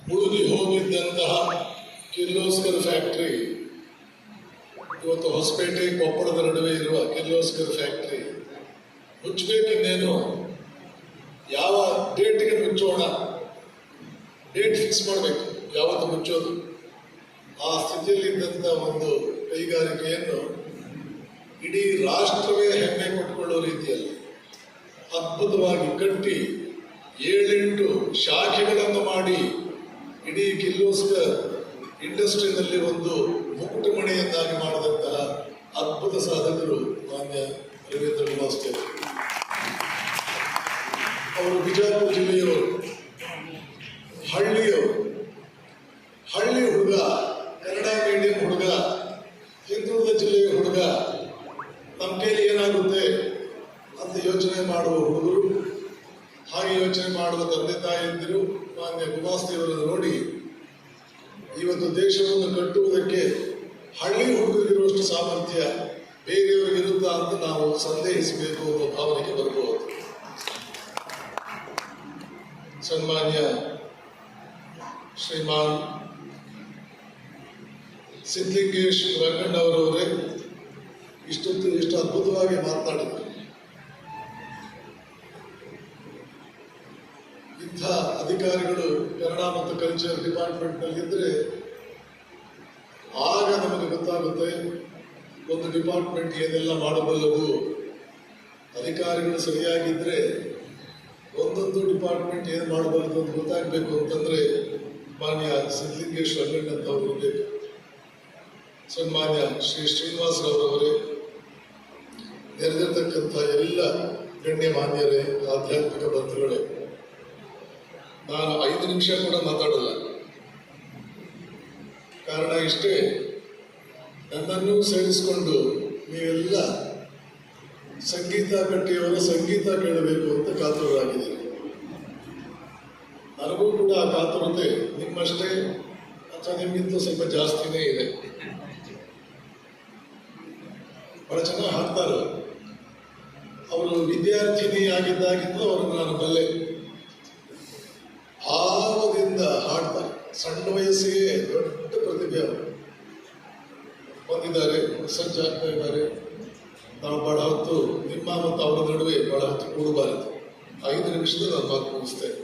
ಮುಳುಗಿ ಹೋಗಿದ್ದಂತಹ ಕಿರ್ಲೋಸ್ಕರ್ ಫ್ಯಾಕ್ಟರಿ ಇವತ್ತು ಹೊಸಪೇಟೆ ಕೊಪ್ಪಳದ ನಡುವೆ ಇರುವ ಕಿರ್ಲೋಸ್ಕರ್ ಫ್ಯಾಕ್ಟರಿ ಮುಚ್ಚಬೇಕಿನ್ನೇನು, ಯಾವ ಡೇಟ್ಗೆ ಮುಚ್ಚೋಣ, ಡೇಟ್ ಫಿಕ್ಸ್ ಮಾಡಬೇಕು, ಯಾವತ್ತು ಮುಚ್ಚೋದು. ಆ ಸ್ಥಿತಿಯಲ್ಲಿದ್ದಂಥ ಒಂದು ಕೈಗಾರಿಕೆಯನ್ನು ಇಡೀ ರಾಷ್ಟ್ರವೇ ಹೆಮ್ಮೆ ಪಟ್ಟುಕೊಳ್ಳೋ ರೀತಿಯಲ್ಲಿ ಅದ್ಭುತವಾಗಿ ಕಟ್ಟಿ 7-8 ಶಾಖೆಗಳನ್ನು ಮಾಡಿ ಇಡೀ ಕಿರ್ಲೋಸ್ಕರ್ ಇಂಡಸ್ಟ್ರಿನಲ್ಲಿ ಒಂದು ಮುಕುಟಮಣಿಯನ್ನಾಗಿ ಮಾಡಿದಂತಹ ಅದ್ಭುತ ಸಾಧಕರು ಮಾನ್ಯ ರವೀಂದ್ರ ಗುಮಾಸ್ತೆ ಅವರು. ಬಿಜಾಪುರ ಜಿಲ್ಲೆಯವರು, ಹಳ್ಳಿ ಹುಡುಗ, ಕನ್ನಡ ಮೀಡಿಯಂ ಹುಡುಗ, ಹಿಂದುಳಿದ ಜಿಲ್ಲೆಯ ಹುಡುಗ, ನಮ್ಮ ಕೈಲಿ ಏನಾಗುತ್ತೆ ಅಂತ ಯೋಚನೆ ಮಾಡುವ ಹುಡುಗರು, ಹಾಗೆ ಯೋಚನೆ ಮಾಡುವ ತಂದೆ ತಾಯಿಯಂದಿರು ಮಾನ್ಯ ಗುಮಾಸ್ತಿಯವರನ್ನು ನೋಡಿ ಇವತ್ತು ದೇಶವನ್ನು ಕಟ್ಟುವುದಕ್ಕೆ ಹಳ್ಳಿ ಹುಡುಗರಿಗಿರುವಷ್ಟು ಸಾಮರ್ಥ್ಯ ಬೇರೆಯವರಿಗಿರುತ್ತಾ ಅಂತ ನಾವು ಸಂದೇಹಿಸಬೇಕು ಅನ್ನೋ ಭಾವನೆಗೆ ಬರಬಹುದು. ಸನ್ಮಾನ್ಯ ಶ್ರೀಮಾನ್ ಸಿದ್ಧಲಿಂಗೇಶ್ ರಂಗಣ್ಣವರವರೇ ಇಷ್ಟು ಅದ್ಭುತವಾಗಿ ಮಾತನಾಡಿದರು. ಇಂಥ ಅಧಿಕಾರಿಗಳು ಕನ್ನಡ ಮತ್ತು ಕಲ್ಚರ್ ಡಿಪಾರ್ಟ್ಮೆಂಟ್ನಲ್ಲಿ ಇದ್ದರೆ ಆಗ ನಮಗೆ ಗೊತ್ತಾಗುತ್ತೆ ಒಂದು ಡಿಪಾರ್ಟ್ಮೆಂಟ್ ಏನೆಲ್ಲ ಮಾಡಬಲ್ಲದು. ಅಧಿಕಾರಿಗಳು ಸರಿಯಾಗಿದ್ದರೆ ಒಂದೊಂದು ಡಿಪಾರ್ಟ್ಮೆಂಟ್ ಏನು ಮಾಡಬಲ್ಲದು ಅಂತ ಗೊತ್ತಾಗಬೇಕು ಅಂತಂದರೆ ಮಾನ್ಯ ಸಿದ್ಧಲಿಂಗೇಶ್ ರಂಗಣ್ಣಂತವರು ಇರಬೇಕು. ಸನ್ಮಾನ್ಯ ಶ್ರೀ ಶ್ರೀನಿವಾಸರವರವರೇ, ನೆರೆದಿರ್ತಕ್ಕಂಥ ಎಲ್ಲ ಗಣ್ಯ ಮಾನ್ಯರೇ, ಆಧ್ಯಾತ್ಮಿಕ ಬಂಧುಗಳೇ, ನಾನು 5 ನಿಮಿಷ ಕೂಡ ಮಾತಾಡಲ್ಲ. ಕಾರಣ ಇಷ್ಟೇ, ನನ್ನನ್ನು ಸೇರಿಸಿಕೊಂಡು ನೀವೆಲ್ಲ ಸಂಗೀತ ಕಟ್ಟಿಯವರ ಸಂಗೀತ ಕೇಳಬೇಕು ಅಂತ ಕಾತುರರಾಗಿದ್ದೀರಿ. ನನಗೂ ಕೂಡ ಆ ಕಾತುರತೆ ನಿಮ್ಮಷ್ಟೇ ಅಥವಾ ನಿಮಗಿಂತ ಸ್ವಲ್ಪ ಜಾಸ್ತಿನೇ ಇದೆ. ಬಹಳ ಚೆನ್ನಾಗಿ ಹಾಡ್ತಾರೆ ಅವರು. ವಿದ್ಯಾರ್ಥಿನಿ ಆಗಿದ್ದಾಗಿಂದ ಅವರನ್ನು ನಾನು ಬಲ್ಲೆ, ಭಾವದಿಂದ ಹಾಡ್ತಾರೆ. ಸಣ್ಣ ವಯಸ್ಸಿಗೆ ದೊಡ್ಡ ಪ್ರತಿಭೆ ಅವರು ಬಂದಿದ್ದಾರೆ, ಸಜ್ಜಾಗ್ತಾ ಇದ್ದಾರೆ. ನಾವು ಬಹಳ ಹೊತ್ತು ನಿಮ್ಮ ಮತ್ತು ಅವರ ನಡುವೆ ಬಹಳ ಹೊತ್ತು ಕೂಡಬಾರದು. 5 ನಿಮಿಷದಲ್ಲಿ ನಾನು ಮಾತು ಮುಗಿಸ್ತೇನೆ.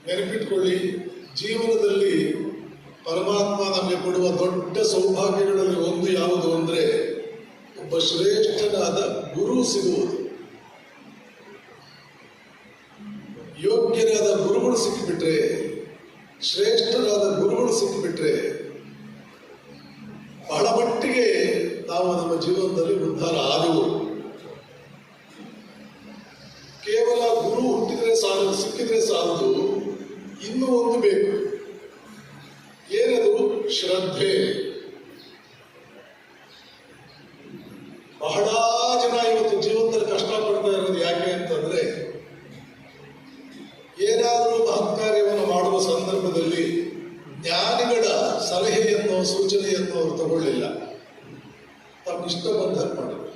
ನೆನಪಿಟ್ಕೊಳ್ಳಿ, ಜೀವನದಲ್ಲಿ ಪರಮಾತ್ಮ ನಮಗೆ ಕೊಡುವ ದೊಡ್ಡ ಸೌಭಾಗ್ಯಗಳಲ್ಲಿ ಒಂದು ಯಾವುದು ಅಂದರೆ ಒಬ್ಬ ಶ್ರೇಷ್ಠನಾದ ಗುರು ಸಿಗುವುದು. ಯೋಗ್ಯರಾದ ಗುರುಗಳು ಸಿಕ್ಕಿಬಿಟ್ರೆ, ಶ್ರೇಷ್ಠರಾದ ಗುರುಗಳು ಸಿಕ್ಕಿಬಿಟ್ರೆ ಬಹಳ ಮಟ್ಟಿಗೆ ನಾವು ನಮ್ಮ ಜೀವನದಲ್ಲಿ ಉದ್ಧಾರ ಆದೆವು. ಕೇವಲ ಗುರು ಹುಟ್ಟಿದ್ರೆ ಸಾಲದು, ಸಿಕ್ಕಿದ್ರೆ ಸಾಲದು, ಇನ್ನೂ ಒಂದು ಬೇಕು. ಏನದು? ಶ್ರದ್ಧೆ. ಬಹಳ ಜನ ಇವತ್ತು ಜೀವನದಲ್ಲಿ ಕಷ್ಟಪಡ್ತಾ ಇರೋದು ಯಾಕೆ ಅಂತಂದ್ರೆ, ಏನಾದರೂ ಮಹತ್ ಕಾರ್ಯವನ್ನು ಮಾಡುವ ಸಂದರ್ಭದಲ್ಲಿ ಜ್ಞಾನಿಗಳ ಸಲಹೆಯನ್ನು ಸೂಚನೆಯನ್ನು ಅವರು ತಗೊಳ್ಳಿಲ್ಲ, ತಮ್ಮಿಷ್ಟ ಬಂದ ಮಾಡಿದ್ರು.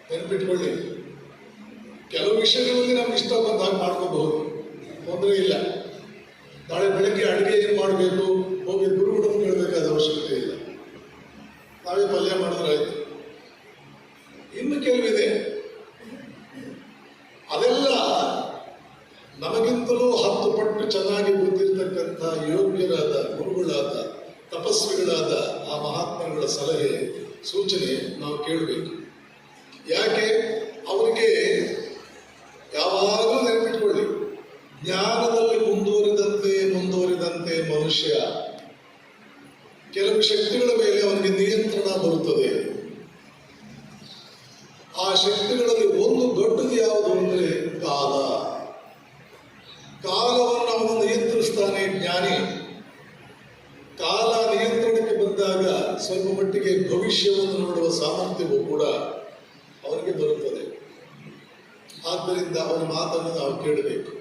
ನೆನಪಿಟ್ಕೊಳ್ಳಿ, ಕೆಲವು ವಿಷಯಗಳಲ್ಲಿ ನಮ್ಗೆ ಇಷ್ಟ ಬಂದಾಗ ಮಾಡ್ಕೋಬಹುದು, ತೊಂದರೆ ಇಲ್ಲ. ನಾಳೆ ಬೆಳಗ್ಗೆ ಅಡುಗೆ ಏನು ಮಾಡಬೇಕು ಹೋಗಿ ಗುರುಗಳನ್ನು ಕೇಳಬೇಕಾದ ಅವಶ್ಯಕತೆ ಇಲ್ಲ, ನಾವೇ ಪಲ್ಯ ಮಾಡಿದ್ರೆ ಆಯ್ತು. ಇನ್ನು ಕೆಲವಿದೆ, ಅದೆಲ್ಲ ನಮಗಿಂತಲೂ 10 ಪಟ್ಟು ಚೆನ್ನಾಗಿ ಗೊತ್ತಿರತಕ್ಕಂಥ ಯೋಗ್ಯರಾದ ಗುರುಗಳಾದ ತಪಸ್ವಿಗಳಾದ ಆ ಮಹಾತ್ಮಗಳ ಸಲಹೆ ಸೂಚನೆ ನಾವು ಕೇಳಬೇಕು. ಯಾಕೆ? ಅವರಿಗೆ ಯಾವಾಗಲೂ ನೆನಪಿಟ್ಕೊಳ್ಳಿ, ಜ್ಞಾನದಲ್ಲಿ ಮುಂದುವರಿದಂತೆ ಮನುಷ್ಯ ಕೆಲವು ಶಕ್ತಿಗಳ ಮೇಲೆ ಅವನಿಗೆ ನಿಯಂತ್ರಣ ಬರುತ್ತದೆ. ಆ ಶಕ್ತಿಗಳಲ್ಲಿ ಒಂದು ದೊಡ್ಡದು ಯಾವುದು ಅಂದರೆ ಕಾಲ. ಕಾಲವನ್ನು ಅವನು ನಿಯಂತ್ರಿಸ್ತಾನೆ ಜ್ಞಾನಿ. ಕಾಲ ನಿಯಂತ್ರಣಕ್ಕೆ ಬಂದಾಗ ಸ್ವಲ್ಪ ಮಟ್ಟಿಗೆ ಭವಿಷ್ಯವನ್ನು ನೋಡುವ ಸಾಮರ್ಥ್ಯವೂ ಕೂಡ ಅವನಿಗೆ ಬರುತ್ತದೆ. ಆದ್ದರಿಂದ ಅವನ ಮಾತನ್ನು ನಾವು ಕೇಳಬೇಕು.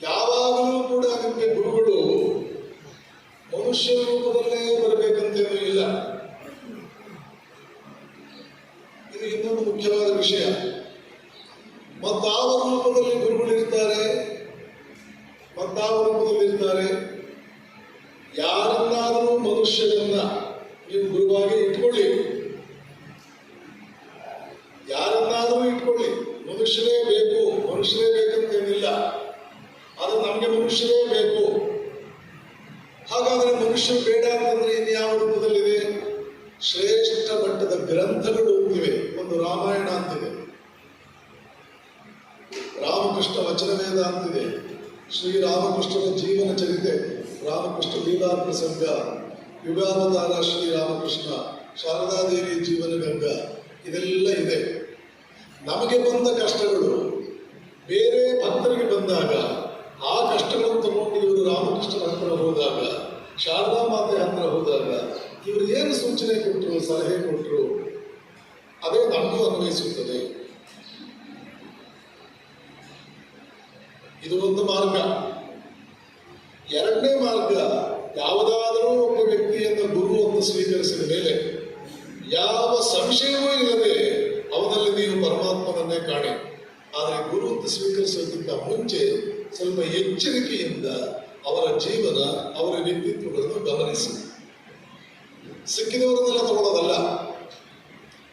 ಯಾವಾಗಲೂ ಕೂಡ ನಿಮಗೆ ಗುರುಗಳು ಮನುಷ್ಯ ರೂಪದಲ್ಲೇ ಬರಬೇಕಂತೇನೂ ಇಲ್ಲ. ವಿಷಯ. ಮತ್ತಾವ ರೂಪದಲ್ಲಿ ಗುರುಗಳಿರ್ತಾರೆ, ಮತ್ತಾವ ರೂಪದಲ್ಲಿರ್ತಾರೆ. ಯಾರನ್ನಾದರೂ ಮನುಷ್ಯರನ್ನ ನೀವು ಗುರುವಾಗಿ ಇಟ್ಕೊಳ್ಳಿ, ಯಾರನ್ನಾದರೂ ಇಟ್ಕೊಳ್ಳಿ. ಮನುಷ್ಯರೇ ಬೇಕು, ಮನುಷ್ಯರೇ ಬೇಕಂತೇನಿಲ್ಲ. ಅದು ನಮಗೆ ಮನುಷ್ಯರೇ ಬೇಕು. ಹಾಗಾದರೆ ಮನುಷ್ಯರು ಬೇಡ ಅಂತಂದ್ರೆ ಇನ್ಯಾವ ರೂಪದಲ್ಲಿದೆ? ಶ್ರೇಷ್ಠ ಮಟ್ಟದ ಗ್ರಂಥಗಳು ಇವೆ. ಒಂದು ರಾಮಾಯಣ ಅಂತಿದೆ, ರಾಮಕೃಷ್ಣ ವಚನವೇದ ಅಂತಿದೆ, ಶ್ರೀರಾಮಕೃಷ್ಣನ ಜೀವನ ಚರಿತೆ, ರಾಮಕೃಷ್ಣ ಲೀಲಾ ಪ್ರಸಂಗ, ಯುಗಾವತಾರ ಶ್ರೀರಾಮಕೃಷ್ಣ, ಶಾರದಾದೇವಿ ಜೀವನ ಗಂಗ, ಇದೆಲ್ಲ ಇದೆ. ನಮಗೆ ಬಂದ ಕಷ್ಟಗಳು ಬೇರೆ ಭಕ್ತರಿಗೆ ಬಂದಾಗ ಆ ಕಷ್ಟಗಳನ್ನು ತಗೊಂಡು ಇವರು ರಾಮಕೃಷ್ಣನ ಹತ್ರ ಹೋದಾಗ, ಶಾರದಾ ಮಾತೆ ಹತ್ರ ಹೋದಾಗ ಇವರು ಏನು ಸೂಚನೆ ಕೊಟ್ಟರು, ಸಲಹೆ ಕೊಟ್ಟರು, ಅದೇ ನಮಗೂ ಅನ್ವಯಿಸುತ್ತದೆ. ಇದು ಒಂದು ಮಾರ್ಗ. ಎರಡನೇ ಮಾರ್ಗ, ಯಾವುದಾದರೂ ಒಬ್ಬ ವ್ಯಕ್ತಿಯನ್ನು ಗುರು ಅಂತ ಸ್ವೀಕರಿಸಿದ ಮೇಲೆ ಯಾವ ಸಂಶಯವೂ ಇಲ್ಲದೆ ಅವನಲ್ಲಿ ನೀವು ಪರಮಾತ್ಮನನ್ನೇ ಕಾಣಿ. ಆದರೆ ಗುರು ಅಂತ ಸ್ವೀಕರಿಸೋದಕ್ಕಿಂತ ಮುಂಚೆ ಸ್ವಲ್ಪ ಎಚ್ಚರಿಕೆಯಿಂದ ಅವರ ಜೀವನ, ಅವರ ವ್ಯಕ್ತಿತ್ವಗಳನ್ನು ಗಮನಿಸಿ. ಸಿಕ್ಕಿದವರನ್ನೆಲ್ಲ ತಗೊಳ್ಳೋದಲ್ಲ.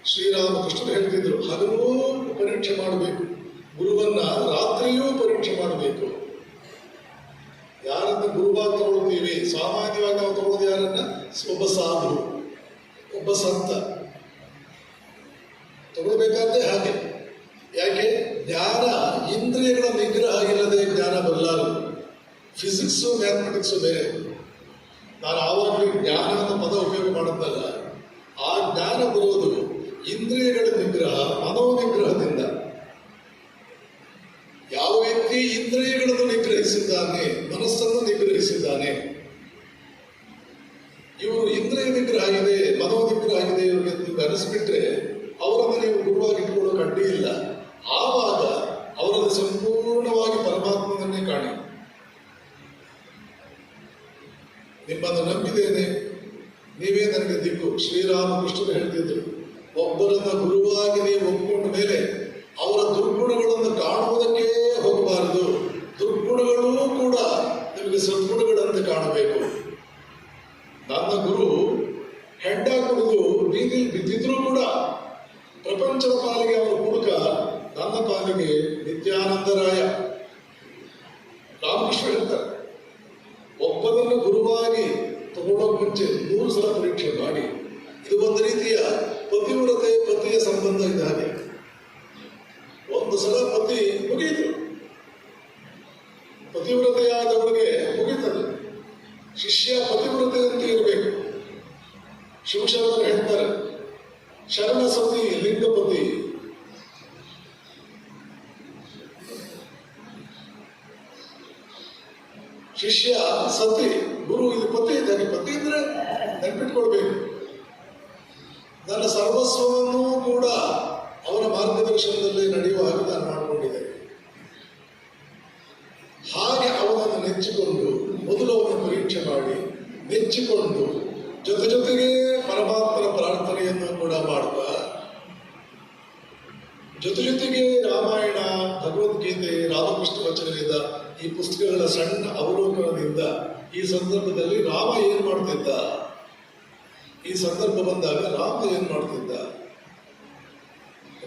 ಶ್ರೀರಾಮಕೃಷ್ಣರು ಹೇಳ್ತಿದ್ರು, ಹಗಲೂ ಪರೀಕ್ಷೆ ಮಾಡಬೇಕು, ಗುರುವನ್ನ ರಾತ್ರಿಯೂ ಪರೀಕ್ಷೆ ಮಾಡಬೇಕು. ಯಾರನ್ನ ಗುರುವಾಗಿ ತಗೊಳ್ತೀವಿ? ಸಾಮಾನ್ಯವಾಗಿ ನಾವು ತಗೊಳ್ಳೋದು ಯಾರನ್ನ? ಒಬ್ಬ ಸಾಧು, ಒಬ್ಬ ಸಂತ ತಗೊಳ್ಬೇಕಾದ್ರೆ ಹಾಗೆ. ಯಾಕೆ? ಜ್ಞಾನ ಇಂದ್ರಿಯಗಳ ನಿಗ್ರಹ ಇಲ್ಲದೆ ಜ್ಞಾನ ಬರಲಾರದು. ಫಿಸಿಕ್ಸು ಮ್ಯಾಥಮೆಟಿಕ್ಸು ಬೇರೆ. ನಾನು ಆವಾಗಲೇ ಜ್ಞಾನ ಅನ್ನೋ ಪದ ಉಪಯೋಗ ಮಾಡುತ್ತಲ್ಲ, ಆ ಜ್ಞಾನ ಬರುವುದು ಇಂದ್ರಿಯಗಳ ನಿಗ್ರಹ, ಮನೋನಿಗ್ರಹದಿಂದ. ಯಾವ ವ್ಯಕ್ತಿ ಇಂದ್ರಿಯಗಳನ್ನು ನಿಗ್ರಹಿಸಿದ್ದಾನೆ, ಮನಸ್ಸನ್ನು ನಿಗ್ರಹಿಸಿದ್ದಾನೆ, ಇವರು ಇಂದ್ರಿಯ ನಿಗ್ರಹ ಇದೆ, ಮನೋನಿಗ್ರಹ ಇದೆ ಇವರಿಗೆ ನೀವು ಅನಿಸ್ಬಿಟ್ರೆ ಅವರನ್ನು ನೀವು ಗುರುವಾಗಿ ಇಟ್ಕೊಳ್ಳೋಕೆ ಅಡ್ಡಿ ಇಲ್ಲ. ಆವಾಗ ಅವರಲ್ಲಿ ಸಂಪೂರ್ಣವಾಗಿ ಪರಮಾತ್ಮನನ್ನೇ ಕಾಣಿ. ನಿಮ್ಮನ್ನು ನಂಬಿದ್ದೇನೆ, ನೀವೇ ನನಗೆ ದಿಕ್ಕು. ಶ್ರೀರಾಮಕೃಷ್ಣರು ಹೇಳ್ತಿದ್ರು, ಒಬ್ಬರನ್ನ ಗುರುವಾಗಿ ನೀವು ಒಪ್ಕೊಂಡ ಮೇಲೆ ಅವರ ದುರ್ಗುಣಗಳನ್ನು ಕಾಣುವುದಕ್ಕೆ ಹೋಗಬಾರದು. ದುರ್ಗುಣಗಳೂ ಕೂಡ ನಿಮಗೆ ಸದ್ಗುಣಗಳಂತೆ ಕಾಣಬೇಕು. ನನ್ನ ಗುರು ಹೆಡ್ಡ ಕುಡಿದು ಬೀದಿಲಿ ಬಿದ್ದಿದ್ರೂ ಕೂಡ ಪ್ರಪಂಚದ ಪಾಲಿಗೆ ಅವರ ಕುಡುಕ, ನನ್ನ ಪಾಲಿಗೆ ನಿತ್ಯಾನಂದರಾಯ. ರಾಮಕೃಷ್ಣ ಹೇಳ್ತಾರೆ, ಒಬ್ಬನನ್ನು ಗುರುವಾಗಿ ತಗೊಳ್ಳೋಕೆ ಮುಂಚೆ 100 ಸಲ ಪರೀಕ್ಷೆ ಮಾಡಿ. ಇದು ಒಂದು ರೀತಿಯ ಪತಿವ್ರತೆ ಪತಿಯ ಸಂಬಂಧ ಇದ್ದ ಹಾಗೆ. ಒಂದು ಸಲ ಪತಿ ಮುಗಿಯಿತು, ಪತಿವ್ರತೆಯಾದವಳಿಗೆ ಮುಗಿತದೆ. ಶಿಷ್ಯ ಪತಿವ್ರತೆ ಅಂತ ಇರಬೇಕು. ಶಿವಶರಣರು ಹೇಳ್ತಾರೆ, ಶರಣ ಸತಿ ಲಿಂಗಪತಿ. ಶಿಷ್ಯ ಸತಿ, ಗುರು ಇದು ಪತಿ ಇದ್ದಾನೆ. ಪತಿ ಇದ್ರೆ ನೆನ್ಪಿಟ್ಕೊಳ್ಬೇಕು, ನನ್ನ ಸರ್ವಸ್ವವನ್ನೂ ಕೂಡ ಅವರ ಮಾರ್ಗದರ್ಶನದಲ್ಲಿ ನಡೆಯುವ ಹಾಗೆ ನಾನು ಮಾಡಿಕೊಂಡಿದ್ದೇನೆ. ಹಾಗೆ ಅವನನ್ನು ನೆಚ್ಚಿಕೊಂಡು, ಮೊದಲು ಅವನನ್ನು ಪರೀಕ್ಷೆ ಮಾಡಿ ನೆಚ್ಚಿಕೊಂಡು, ಜೊತೆಗೆ ಪರಮಾತ್ಮನ ಪ್ರಾರ್ಥನೆಯನ್ನು ಕೂಡ ಮಾಡ್ತಾ, ಜೊತೆಗೆ ರಾಮಾಯಣ, ಭಗವದ್ಗೀತೆ, ರಾಮಕೃಷ್ಣ ವಚನದಿಂದ ಈ ಪುಸ್ತಕಗಳ ಸಣ್ಣ ಅವಲೋಕನದಿಂದ ಈ ಸಂದರ್ಭದಲ್ಲಿ ರಾಮ ಏನ್ ಮಾಡ್ತಿದ್ದ, ಈ ಸಂದರ್ಭ ಬಂದಾಗ ರಾಮ ಏನ್ ಮಾಡ್ತಿದ್ದ,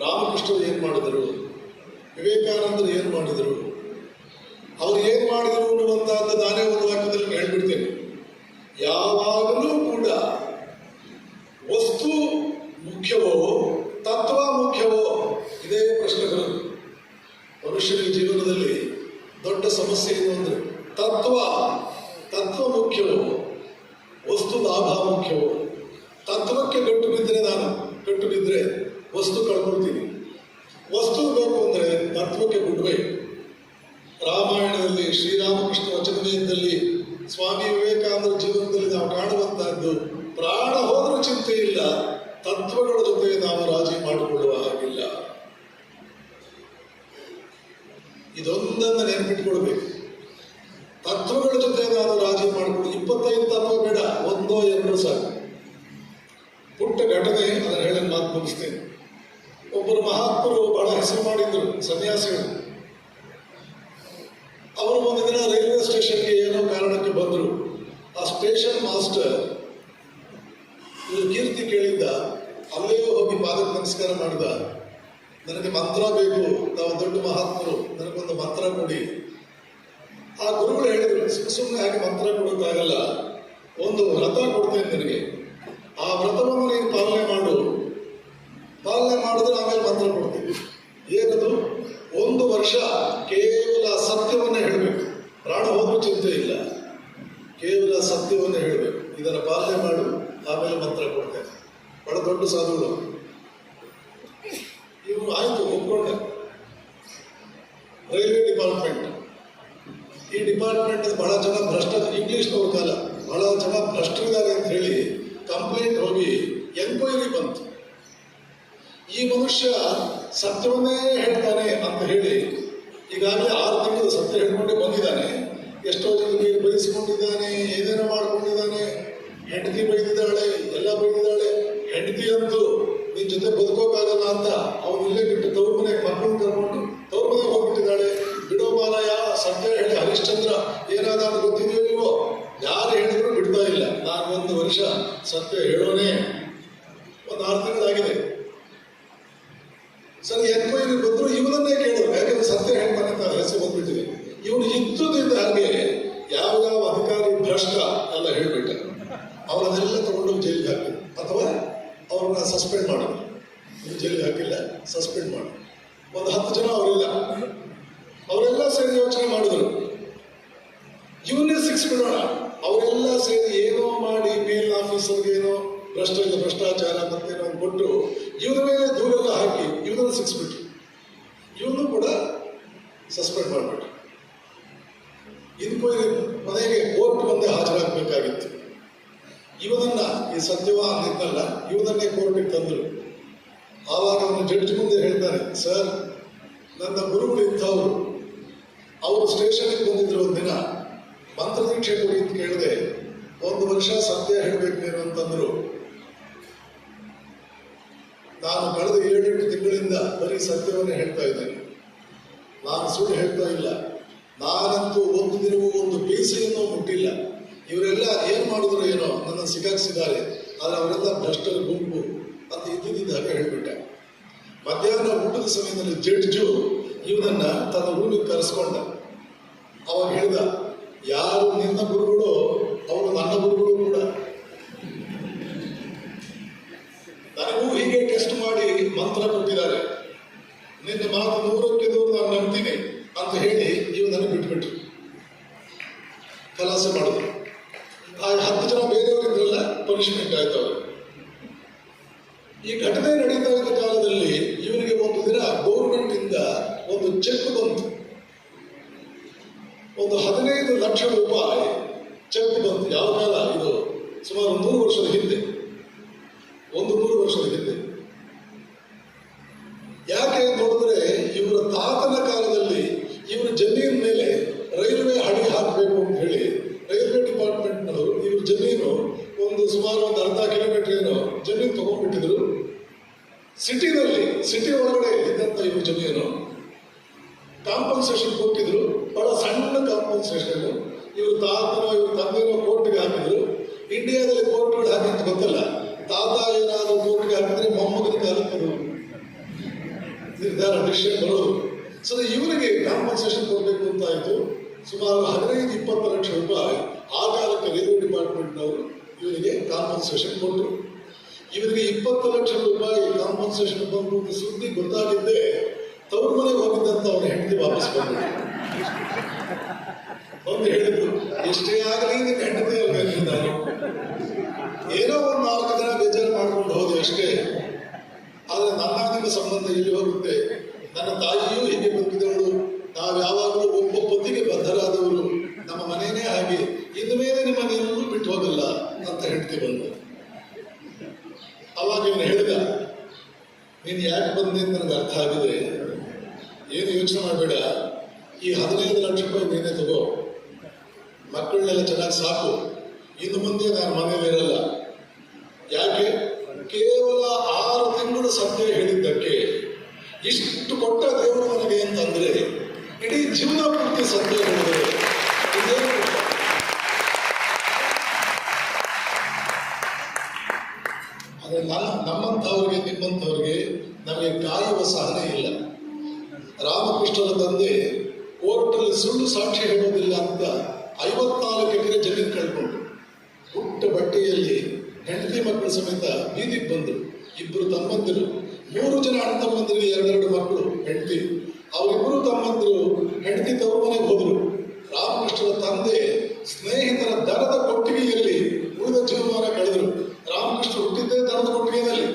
ರಾಮಕೃಷ್ಣರು ಏನ್ ಮಾಡಿದರು, ವಿವೇಕಾನಂದರು ಏನ್ ಮಾಡಿದರು, ಅವ್ರು ಏನ್ ಮಾಡಿದರು ಅನ್ನುವಂತಹದ್ದು ನಾನೇ ಒಂದು ವಾಕ್ಯದಲ್ಲಿ ಹೇಳ್ಬಿಡ್ತೇನೆ. ಯಾವಾಗಲೂ ಕೂಡ ವಸ್ತು ಮುಖ್ಯವೋ ತತ್ವ ಮುಖ್ಯವೋ, ಇದೇ ಪ್ರಶ್ನೆಗಳು. ಮನುಷ್ಯನ ಜೀವನದಲ್ಲಿ ದೊಡ್ಡ ಸಮಸ್ಯೆ ಏನು ಅಂದ್ರೆ ತತ್ವ ಮುಖ್ಯವೋ ವಸ್ತು ಲಾಭ ಮುಖ್ಯವೋ? ತತ್ವಕ್ಕೆ ಗಟ್ಟು ಬಿದ್ದರೆ ನಾನು ಗಟ್ಟು ಬಿದ್ದರೆ ವಸ್ತು ಕಳ್ಕೊಳ್ತೀನಿ. ವಸ್ತು ಬೇಕು ಅಂದ್ರೆ ತತ್ವಕ್ಕೆ ಗುಡ್ವೆ. ರಾಮಾಯಣದಲ್ಲಿ, ಶ್ರೀರಾಮಕೃಷ್ಣ ವಚನದಲ್ಲಿ, ಸ್ವಾಮಿ ವಿವೇಕಾನಂದರ ಜೀವನದಲ್ಲಿ ನಾವು ಕಾಣುವಂತಹದ್ದು, ಪ್ರಾಣ ಹೋದರೂ ಚಿಂತೆ ಇಲ್ಲ, ತತ್ವಗಳ ಜೊತೆ ನಾವು ರಾಜಿ ಮಾಡಿಕೊಳ್ಳುವ ಹಾಗಿಲ್ಲ. ಇದೊಂದನ್ನು ನೆನಪಿಟ್ಕೊಳ್ಬೇಕು. ತತ್ವಗಳ ಜೊತೆ ನಾನು ರಾಜಿ ಮಾಡಿಕೊಂಡು 25 ತತ್ವ ಬೇಡ, 1 2 ಸಾಕು. ಪುಟ್ಟ ಘಟನೆ ಅದನ್ನು ಹೇಳಲು ಮಾತು ಮುಗಿಸ್ತೇನೆ. ಒಬ್ಬರು ಮಹಾತ್ಮರು ಬಹಳ ಹೆಸರು ಮಾಡಿದ್ರು, ಸನ್ಯಾಸಿಗಳು. ಅವರು ಒಂದು ದಿನ ರೈಲ್ವೆ ಸ್ಟೇಷನ್ಗೆ ಏನೋ ಕಾರಣಕ್ಕೆ ಬಂದರು. ಆ ಸ್ಟೇಷನ್ ಮಾಸ್ಟರ್ ಇವರು ಕೀರ್ತಿ ಕೇಳಿದ್ದ, ಅಲ್ಲೇ ಹೋಗಿ ಪಾದಕ್ಕೆ ನಮಸ್ಕಾರ ಮಾಡಿದ. ನನಗೆ ಮಂತ್ರ ಬೇಕು, ತಾವು ದೊಡ್ಡ ಮಹಾತ್ಮರು, ನನಗೊಂದು ಮಂತ್ರ ಕೊಡಿ. ಆ ಗುರುಗಳು ಹೇಳಿದರು, ಸುಮ್ಮನೆ ಹಾಗೆ ಮಂತ್ರ ಕೊಡೋಕ್ಕಾಗಲ್ಲ, ಒಂದು ವ್ರತ ಕೊಡ್ತೇನೆ ನಿನಗೆ, ಆ ವ್ರತವನ್ನು ನೀನು ಪಾಲನೆ ಮಾಡು, ಪಾಲನೆ ಮಾಡಿದ್ರೆ ಆಮೇಲೆ ಮಂತ್ರ ಕೊಡ್ತೀನಿ. ಏನದು? 1 ವರ್ಷ ಕೇವಲ ಸತ್ಯವನ್ನೇ ಹೇಳಬೇಕು, ಪ್ರಾಣ ಹೋದ್ರೂ ಚಿಂತೆ ಇಲ್ಲ, ಕೇವಲ ಸತ್ಯವನ್ನೇ ಹೇಳಬೇಕು, ಇದನ್ನು ಪಾಲನೆ ಮಾಡು, ಆಮೇಲೆ ಮಂತ್ರ ಕೊಡ್ತೇನೆ. ಬಹಳ ದೊಡ್ಡ ಸಾಧುಗಳು ಇವರು. ಆಯ್ತು, ಒಪ್ಕೊಂಡೆ. ರೈಲ್ವೆ ಡಿಪಾರ್ಟ್ಮೆಂಟ್, ಈ ಡಿಪಾರ್ಟ್ಮೆಂಟ್ ಬಹಳ ಜನ ಭ್ರಷ್ಟ, ಇಂಗ್ಲಿಷ್ನವ್ರ ಕಾಲ, ಬಹಳ ಜನ ಭ್ರಷ್ಟರಿದ್ದಾರೆ ಅಂತ ಹೇಳಿ ಕಂಪ್ಲೇಂಟ್ ಹೋಗಿ ಎನ್ಕ್ವೈರಿ ಬಂತು. ಈ ಮನುಷ್ಯ ಸತ್ಯವನ್ನೇ ಹೇಳ್ತಾನೆ ಅಂತ ಹೇಳಿ ಈಗಾಗಲೇ 6 ತಿಂಗಳು ಸತ್ಯ ಹೇಳ್ಕೊಂಡೇ ಬಂದಿದ್ದಾನೆ. ಎಷ್ಟೋ ಜನರಿಗೆ ಬಯಸಿಕೊಂಡಿದ್ದಾನೆ, ಏನೇನೋ ಮಾಡ್ಕೊಂಡಿದ್ದಾನೆ, ಹೆಂಡತಿ ಬೈದಿದ್ದಾಳೆ, ಎಲ್ಲ ಬೈದಿದ್ದಾಳೆ. ಹೆಂಡತಿ ಅಂತೂ ನಿನ್ ಜೊತೆ ಬದುಕೋಕ್ಕಾಗಲ್ಲ ಅಂತ ಅವನು ಇಲ್ಲೇ ಬಿಟ್ಟು ತವ್ರ ಮನೆಗೆ ಮಕ್ಕಳನ್ನ ಕರ್ಕೊಂಡು ತವ್ರ ಮನೆಗೆ ಹೋಗ್ಬಿಟ್ಟಿದ್ದಾಳೆ. ಬಿಡೋ ಮಾರಾಯ, ಸತ್ಯ ಹೇಳಿ ಹರಿಶ್ಚಂದ್ರ ಏನಾದ ಅಂತ ಗೊತ್ತಿದೆಯೋ ಇಲ್ವೋ, ಯಾರು ಹೇಳಿದ್ರು ಬಿಡ್ತಾ ಇಲ್ಲ. ನಾನು 1 ವರ್ಷ ಸತ್ಯ ಹೇಳೋನೇ, ಒಂದು 6 ತಿಂಗಳಾಗಿದೆ. ಸರಿ, ಎನ್ಕ್ವೈರಿ ಬಂದ್ರು, ಇವನನ್ನೇ ಕೇಳಿದ್ರು, ಯಾಕಂದ್ರೆ ಸತ್ಯ ಹೇಳ್ತಾನೆ ಅಂತ ಹೆಸರು ಬಂದ್ಬಿಟ್ಟಿದೆ. ಇವನು ಇದ್ದುದಿದ್ದ ಹಾಗೆ ಯಾವ ಅಧಿಕಾರಿ ಭ್ರಷ್ಟ ಎಲ್ಲ ಹೇಳ್ಬಿಟ್ಟ. ಅವರನ್ನೆಲ್ಲ ತಗೊಂಡು ಜೈಲಿಗೆ ಹಾಕಿದ್ರು, ಅಥವಾ ಅವ್ರನ್ನ ಸಸ್ಪೆಂಡ್ ಮಾಡೋದು. ಜೈಲಿಗೆ ಹಾಕಿಲ್ಲ, ಸಸ್ಪೆಂಡ್ ಮಾಡಿ. ಒಂದು 10 ಜನ ಅವರೆಲ್ಲ ಸೇರಿ ಯೋಚನೆ ಮಾಡಿದ್ರು, ಇವನ್ನೇ ಸಿಕ್ಸ್ಬಿಡೋಣ. ಅವರೆಲ್ಲ ಸೇರಿ ಏನೋ ಮಾಡಿ ಮೇಲ್ ಆಫೀಸರ್ಗೆ ಏನೋ ಭ್ರಷ್ಟಾಚಾರ ಮತ್ತೇನೋ ಕೊಟ್ಟು ಇವನ ಮೇಲೆ ದೂರೆಲ್ಲ ಹಾಕಿ ಇವನನ್ನು ಸಿಕ್ಸ್ಬಿಟ್ರು. ಇವನು ಕೂಡ ಸಸ್ಪೆಂಡ್ ಮಾಡಿಬಿಟ್ರು. ಇನ್ಕ್ವೈರಿ ಮನೆಗೆ ಕೋರ್ಟ್ ಮುಂದೆ ಹಾಜರಾಗಬೇಕಾಗಿತ್ತು. ಇವನನ್ನ, ಈ ಸತ್ಯವ ಅಂದಿದ್ದಲ್ಲ, ಇವನನ್ನೇ ಕೋರ್ಟಿಗೆ ತಂದರು. ಆವಾಗ ಅವನು ಜಡ್ಜ್ ಮುಂದೆ ಹೇಳ್ತಾರೆ, ಸರ್, ನನ್ನ ಗುರುಗಳು ಇಂಥವ್ರು, ಅವರು ಸ್ಟೇಷನ್ಗೆ ಬಂದಿದ್ರು. ಒಂದು ದಿನ ಮಂತ್ರದೀಕ್ಷೆ ಕೊಡಿ ಅಂತ ಕೇಳಿದೆ. 1 ವರ್ಷ ಸತ್ಯ ಹೇಳ್ಬೇಕು ನೀನು ಅಂತಂದ್ರು. ನಾನು ಕಳೆದ 7-8 ತಿಂಗಳಿಂದ ಬರೀ ಸತ್ಯವನ್ನೇ ಹೇಳ್ತಾ ಇದ್ದೇನೆ, ನಾನು ಸುಳ್ಳು ಹೇಳ್ತಾ ಇಲ್ಲ. ನಾನಂತೂ ಒಂದು ದಿನವೂ ಒಂದು ಪೈಸೆಯನ್ನು ಮುಟ್ಟಿಲ್ಲ. ಇವರೆಲ್ಲ ಏನ್ ಮಾಡಿದ್ರು ಏನೋ ನನ್ನ ಸಿಗಾಕ್ಸಿದ್ದಾರೆ, ಆದರೆ ಅವರೆಲ್ಲ ಭ್ರಷ್ಟರ ಗುಂಪು ಅಂತ ಇದ್ದಿದ್ದ ಹಾಗೆ ಹೇಳ್ಬಿಟ್ಟ. ಮಧ್ಯಾಹ್ನ ಊಟದ ಸಮಯದಲ್ಲಿ ಜಡ್ಜು ಇವನನ್ನ ತನ್ನ ರೂಮಿಗೆ ಕರೆಸ್ಕೊಂಡ. ಅವಾಗ ಹೇಳ್ದ, ಯಾರು ನಿನ್ನ ಗುರುಗಳು ಅವರು ನನ್ನ ಗುರುಗಳು ಕೂಡ, ನನಗೂ ಹೀಗೆ ಟೆಸ್ಟ್ ಮಾಡಿ ಮಂತ್ರ ಕೊಟ್ಟಿದ್ದಾರೆ, ನಿನ್ನ ಮಾತು 100ಕ್ಕೆ 100 ನಾನು ನಂಬ್ತೀನಿ ಅಂತ ಹೇಳಿ ಇವನನ್ನು ಬಿಟ್ಬಿಟ್ರು, ಖಲಾಸೆ ಮಾಡಿದ್ರು. ಆ 10 ಜನ ಬೇರೆಯವರಿದ್ರಲ್ಲ, ಪನಿಷ್ಮೆಂಟ್ ಆಯ್ತು ಅವರು. ಈ ಘಟನೆ ನಡೀತಾ ಇದ್ದ ಕಾಲದಲ್ಲಿ ಇವನಿಗೆ ಒಂದು ದಿನ ಗೌರ್ಮೆಂಟ್ ಇಂದ ಒಂದು ಚೆಕ್ ಬಂತು. ಒಂದು 15 ಲಕ್ಷ ರೂಪಾಯಿ ಚೆಕ್ ಬಂತು. ಯಾವ ಕಾಲ ಇದು? ಸುಮಾರು 100 ವರ್ಷದ ಹಿಂದೆ, 100 ವರ್ಷದ ಹಿಂದೆ. ಯಾಕೆ ನೋಡಿದ್ರೆ ಇವರ ತಾತನ ಕಾಲದಲ್ಲಿ ಇವರ ಜಮೀನ್ ಮೇಲೆ ರೈಲ್ವೆ ಹಳಿ ಹಾಕಬೇಕು ಅಂತ ಹೇಳಿ ರೈಲ್ವೆ ಡಿಪಾರ್ಟ್ಮೆಂಟ್ನವರು ಇವ್ರ ಜಮೀನು ಒಂದು ಸುಮಾರು ಒಂದು ಅರ್ಧ ಕಿಲೋಮೀಟರ್ ಏನೋ ಜಮೀನು ತಗೊಂಡ್ಬಿಟ್ಟಿದ್ರು. ಸಿಟಿನಲ್ಲಿ, ಸಿಟಿ ಒಳಗಡೆ ಇದ್ದಂತ ಇವ್ರ ಜಮೀನು ಕಾಂಪನ್ಸೇಷನ್ ಕೊಟ್ಟಿದ್ರು. ಬಹಳ ಸಣ್ಣ ಕಾಂಪನ್ಸೇಷನ್. ಇವ್ರ ತಾತನೋ ಇವ್ರ ತಂದೆನೋ ಕೋರ್ಟ್ಗೆ ಹಾಕಿದ್ರು. ಇಂಡಿಯಾದಲ್ಲಿ ಕೋರ್ಟ್ಗಳು ಹಾಕಿದ್ದು ಗೊತ್ತಲ್ಲ, ತಾತ ಏನಾದರೂ ಕೋರ್ಟ್ಗೆ ಹಾಕಿದ್ರೆ ಮೊಮ್ಮಗನ ಕಾಲಕ್ಕೆ ನಿರ್ಧಾರ ಡಿಸಿಷನ್ ಬರೋದು. ಸೊ ಇವರಿಗೆ ಕಾಂಪನ್ಸೇಷನ್ ಕೊಡಬೇಕು ಅಂತ ಆಯಿತು. ಸುಮಾರು 15-20 ಲಕ್ಷ ರೂಪಾಯಿ ಆ ಕಾಲಕ್ಕೆ ರೈಲ್ವೆ ಡಿಪಾರ್ಟ್ಮೆಂಟ್ನವರು ಇವರಿಗೆ ಕಾಂಪನ್ಸೇಷನ್ ಕೊಟ್ಟರು. ಇವರಿಗೆ 20 ಲಕ್ಷ ರೂಪಾಯಿ ಕಾಂಪನ್ಸೇಷನ್ ಬಂದು ಸುದ್ದಿ ಗೊತ್ತಾಗಿದ್ದೆ ತವ್ರ ಮನೆಗೆ ಹೋಗಿದ್ದಂತ ಅವ್ರ ಹೆಂಡತಿ ವಾಪಸ್ ಬಂದರು. ಬಂದು ಹೇಳಿದ್ರು, ಎಷ್ಟೇ ಆಗಲಿ ನಿನ್ನ ಹೆಂಡತಿ ಅಲ್ಬೇಕು, ನಾನು ಏನೋ ಒಂದು 4 ದಿನ ಬೇಜಾರು ಮಾಡ್ಕೊಂಡು ಹೋದೆ ಅಷ್ಟೇ, ಆದರೆ ನನ್ನ ನಿಮ್ಮ ಸಂಬಂಧ ಇಲ್ಲಿ ಹೋಗುತ್ತೆ. ನನ್ನ ತಾಯಿಯೂ ಹೀಗೆ ಬದುಕಿದವಳು, ನಾವು ಯಾವಾಗಲೂ ಒಬ್ಬ ಪತಿಗೆ ಬದ್ಧರಾದವರು, ನಮ್ಮ ಮನೆಯೇ ಹಾಗೆ, ಇನ್ನು ಮೇಲೆ ನಿಮ್ಮನ್ನೆಲ್ಲೂ ಬಿಟ್ಟು ಹೋಗಲ್ಲ ಅಂತ ಹೆಂಡತಿ ಬಂದು. ಅವಾಗ ಇವನು ಹೇಳಿದ, ನೀನು ಯಾಕೆ ಬಂದೆ ಅಂತ ನನಗೆ ಅರ್ಥ ಆಗಿದೆ, ಏನು ಯೋಚನೆ ಮಾಡಬೇಡ, ಈ 15 ಲಕ್ಷ ರೂಪಾಯಿ ನೀನೇ ತಗೋ, ಮಕ್ಕಳನ್ನೆಲ್ಲ ಚೆನ್ನಾಗಿ ಸಾಕು, ಇನ್ನು ಮುಂದೆ ನಾನು ಮನೇಲಿ ಇರಲ್ಲ. ಯಾಕೆ? ಕೇವಲ 6 ತಿಂಗಳು ಸಂಪೂರ್ಣ ಸತ್ಯ ಹೇಳಿದ್ದಕ್ಕೆ ಇಷ್ಟು ಕೊಟ್ಟ ದೇವರು ನನಗೆ ಅಂತಂದ್ರೆ ಇಡೀ ಜೀವನ ಪೂರ್ತಿ ಸತ್ಯ ಹೇಳಿದರೆ ಆದರೆ ನಮ್ಮಂಥವ್ರಿಗೆ ನಿಮ್ಮಂಥವ್ರಿಗೆ ನಮಗೆ ಕಾಯುವ ಸಹನೆ ಇಲ್ಲ. ರಾಮಕೃಷ್ಣರ ತಂದೆ ಕೋರ್ಟಲ್ಲಿ ಸುಳ್ಳು ಸಾಕ್ಷಿ ಹೇಳೋದಿಲ್ಲ ಅಂತ 54 ಎಕರೆ ಜಮೀನು ಕಳ್ಕೊಂಡು ಪುಟ್ಟ ಬಟ್ಟೆಯಲ್ಲಿ ಹೆಂಡತಿ ಮಕ್ಕಳ ಸಮೇತ ಬೀದಿಗೆ ಬಂದರು. 2 ತಮ್ಮಂದಿರು, 3 ಜನ ಅಣ್ಣ ತಮ್ಮಂದಿರಿಗೆ 2 ಮಕ್ಕಳು ಹೆಂಡತಿ. ಅವರಿಬ್ಬರು ತಮ್ಮಂದಿರು ಹೆಂಡತಿ ತವರು ಮನೆಗೆ ಹೋದರು. ರಾಮಕೃಷ್ಣರ ತಂದೆ ಸ್ನೇಹಿತರ ದನದ ಕೊಟ್ಟಿಗೆಯಲ್ಲಿ ಉಳಿದ ಜೀವಮಾನ ಕಳೆದರು. ರಾಮಕೃಷ್ಣ ಹುಟ್ಟಿದ್ದೇ ದನದ ಕೊಟ್ಟಿಗೆಯಲ್ಲಿ.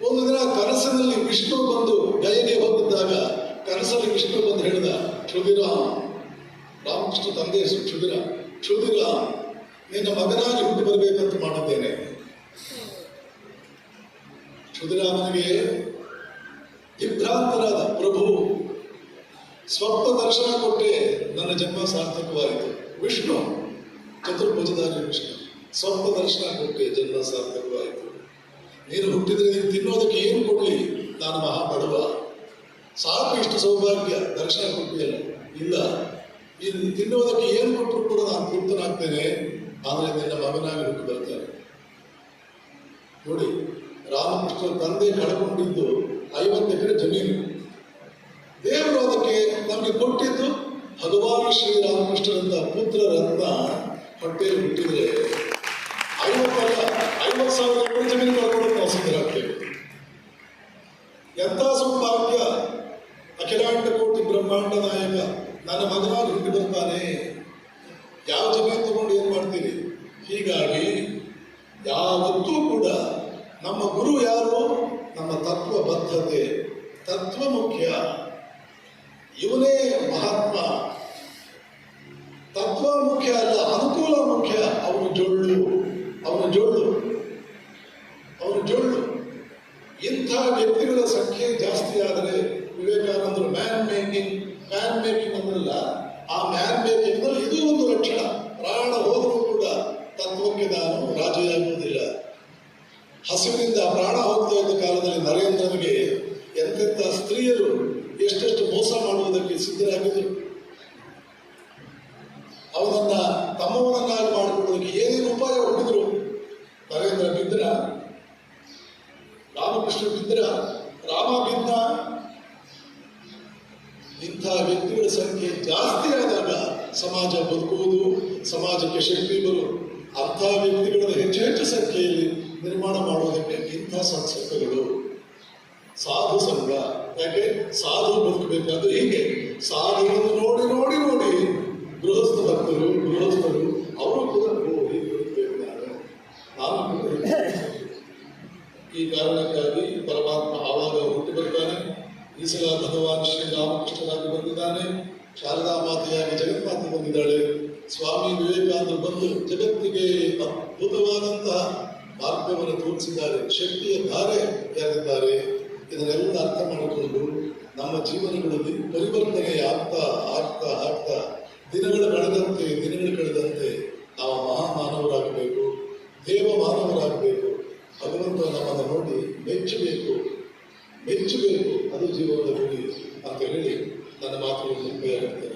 ಒಂದು ದಿನ ಕನಸಿನಲ್ಲಿ ವಿಷ್ಣು ಬಂದು ಗಯಗೆ ಹೋಗಿದ್ದಾಗ ಕನಸಲ್ಲಿ ವಿಷ್ಣು ಬಂದು ಹೇಳಿದ, ಕ್ಷುದಿರಾಮ್, ರಾಮಕೃಷ್ಣ ತಂದೆ ಹೆಸರು ಕ್ಷುದಿರಾಮ್, ನಿನ್ನ ಮಗನಾಗಿ ಹುಟ್ಟಿ ಬರಬೇಕಂತ ಮಾಡಿದ್ದೇನೆ. ಕ್ಷುದಿರಾಮನಿಗೆ ವಿಭ್ರಾಂತರಾದ ಪ್ರಭು ಸ್ವಪ್ನ ದರ್ಶನ ಕೊಟ್ಟೆ ನನ್ನ ಜನ್ಮ ಸಾರ್ಥಕವಾಯಿತು. ವಿಷ್ಣು ಚತುರ್ಭುಜಧಾರಿ ವಿಷ್ಣು ಸ್ವಪ್ನ ದರ್ಶನ ಕೊಟ್ಟೆ ಜನ್ಮ ಸಾರ್ಥಕವಾಯಿತು. ನೀನು ಹುಟ್ಟಿದ್ರೆ ನೀನು ತಿನ್ನೋದಕ್ಕೆ ಏನು ಕೊಡ್ಲಿ, ನಾನು ಮಹಾ ಬಡವ, ಸಾಕು ಇಷ್ಟು ಸೌಭಾಗ್ಯ, ದರ್ಶನ ಕೊಟ್ಟಿಯಲ್ಲ. ಇಲ್ಲ, ನೀನು ತಿನ್ನೋದಕ್ಕೆ ಏನು ಕೊಟ್ಟರು ಕೂಡ ನಾನು ತೃಪ್ತನಾಗ್ತೇನೆ, ಆದರೆ ನಿನ್ನ ಮಗನಾಗಿ ಹುಟ್ಟಿ ಬರ್ತಾರೆ. ನೋಡಿ, ರಾಮಕೃಷ್ಣ ತಂದೆ ಕಳ್ಕೊಂಡಿದ್ದು 50 ಎಕರೆ ಜಮೀನು. ದೇವರು ಅದಕ್ಕೆ ನಮಗೆ ಕೊಟ್ಟಿದ್ದು ಭಗವಾನ್ ಶ್ರೀರಾಮಕೃಷ್ಣರಂತ ಪುತ್ರ ರತ್ನ ಹೊಟ್ಟೆಯಲ್ಲಿ ಹುಟ್ಟಿದ್ರೆ 50,000 ಎಕರೆ ಜಮೀನು ಕಳ್ಕೊಂಡು ನಾವು ಸಿದ್ಧರಾಗ್ತೇವೆ. ಎಂಥ ಸೌಭಾಗ್ಯ! ಅಖಿಲಾಂಡ ಕೋಟಿ ಬ್ರಹ್ಮಾಂಡ ನಾಯಕ ನನ್ನ ಮಗನಾಗಿ ಹುಟ್ಟಿ ಬರ್ತಾನೆ. ಯಾವ ಜಮೀನು ತಗೊಂಡು ಏನ್ ಮಾಡ್ತೀರಿ? ಹೀಗಾಗಿ ಯಾವತ್ತೂ ಕೂಡ ನಮ್ಮ ಗುರು ಯಾರು? ನಮ್ಮ ತತ್ವ ಬದ್ಧತೆ, ತತ್ವ ಮುಖ್ಯ. ಇವನೇ ಮಹಾತ್ಮ. ತತ್ವ ಮುಖ್ಯ ಅಲ್ಲ, ಅನುಕೂಲ ಮುಖ್ಯ. ಅವನು ಜೊಳ್ಳು. ಇಂಥ ವ್ಯಕ್ತಿಗಳ ಸಂಖ್ಯೆ ಜಾಸ್ತಿ ಆದರೆ ವಿವೇಕಾನಂದರು ಮ್ಯಾನ್ ಮೇಕಿಂಗ್ ಅಂದ್ರಲ್ಲ, ಆ ಮ್ಯಾನ್ ಮೇಕಿಂಗ್ ಇದು ಒಂದು ಲಕ್ಷಣ. ಪ್ರಾಣ ಹೋದರೂ ಕೂಡ ತತ್ವಕ್ಕೆ ನಾನು ರಾಜಿಯಾಗುವುದಿಲ್ಲ. ಹಸಿವಿನಿಂದ ಪ್ರಾಣ ಹೋಗ್ತಾ ಇದ್ದ ಕಾಲದಲ್ಲಿ ನರೇಂದ್ರನಿಗೆ ಎಂತೆಂಥ ಸ್ತ್ರೀಯರು ಎಷ್ಟೆಷ್ಟು ಮೋಸ ಮಾಡುವುದಕ್ಕೆ ಸಿದ್ಧರಾಗಿದ್ದರು. ಅವನನ್ನ ತಮ್ಮವನನ್ನಾಗಿ ಮಾಡಿಕೊಳ್ಳೋದಕ್ಕೆ ಏನೇನು ಉಪಾಯ ಹುಟ್ಟಿದ್ರು. ನರೇಂದ್ರ ಬಿದ್ರ, ರಾಮಕೃಷ್ಣ ಬಿದ್ರ, ರಾಮ ಬಿದ್ದ. ಇಂಥ ವ್ಯಕ್ತಿಗಳ ಸಂಖ್ಯೆ ಜಾಸ್ತಿ ಆದಾಗ ಸಮಾಜ ಬದುಕುವುದು, ಸಮಾಜಕ್ಕೆ ಶಕ್ತಿ ಬರುವುದು. ಅಂಥ ವ್ಯಕ್ತಿಗಳನ್ನು ಹೆಚ್ಚು ಸಂಖ್ಯೆಯಲ್ಲಿ ನಿರ್ಮಾಣ ಮಾಡುವುದಕ್ಕೆ ಇಂಥ ಸಂಸ್ಥೆಗಳು, ಸಾಧು ಸಂಘ. ಯಾಕೆ ಸಾಧು ಬದುಕಬೇಕಾದ್ರೆ ಹೀಗೆ ಸಾಧುವನ್ನು ನೋಡಿ ನೋಡಿ ನೋಡಿ ಗೃಹಸ್ಥ ಭಕ್ತರು ಅವರು ಕೂಡ ಹೀಗೆ ಬದುಕಬೇಕು. ನಾನು ಕೂಡ ಈ ಕಾರಣಕ್ಕಾಗಿ ಪರಮಾತ್ಮ ಆವಾಗ ಹುಟ್ಟಿ ಬರ್ತಾನೆ. ಈ ಸಲ ಭಗವಾನ್ ಶ್ರೀರಾಮಕೃಷ್ಣರಾಗಿ ಬಂದಿದ್ದಾನೆ. ಶಾರದಾ ಮಾತೆಯಾಗಿ ಜಗನ್ಮಾತೆ ಬಂದಿದ್ದಾಳೆ. ಸ್ವಾಮಿ ವಿವೇಕಾನಂದರು ಬಂದು ಜಗತ್ತಿಗೆ ಅದ್ಭುತವಾದಂತಹ ಮಾರ್ಗವನ್ನು ತೋರಿಸಿದ್ದಾರೆ, ಶಕ್ತಿಯ ಧಾರೆ ಯಾರಿದ್ದಾರೆ. ಇದನ್ನೆಲ್ಲ ಅರ್ಥ ಮಾಡಿಕೊಂಡು ನಮ್ಮ ಜೀವನಗಳಲ್ಲಿ ಪರಿವರ್ತನೆ ಆಗ್ತಾ ದಿನಗಳು ಕಳೆದಂತೆ ನಾವು ಮಹಾಮಾನವರಾಗಬೇಕು, ದೇವ ಮಾನವರಾಗಬೇಕು. ಭಗವಂತ ನಮ್ಮನ್ನು ನೋಡಿ ಮೆಚ್ಚಬೇಕು. ಅದು ಜೀವನದ ಗುರಿ ಅಂತ ಹೇಳಿ ನನ್ನ ಮಾತುಗಳನ್ನು ಮುಕ್ತಾಯ ಮಾಡ್ತೇನೆ.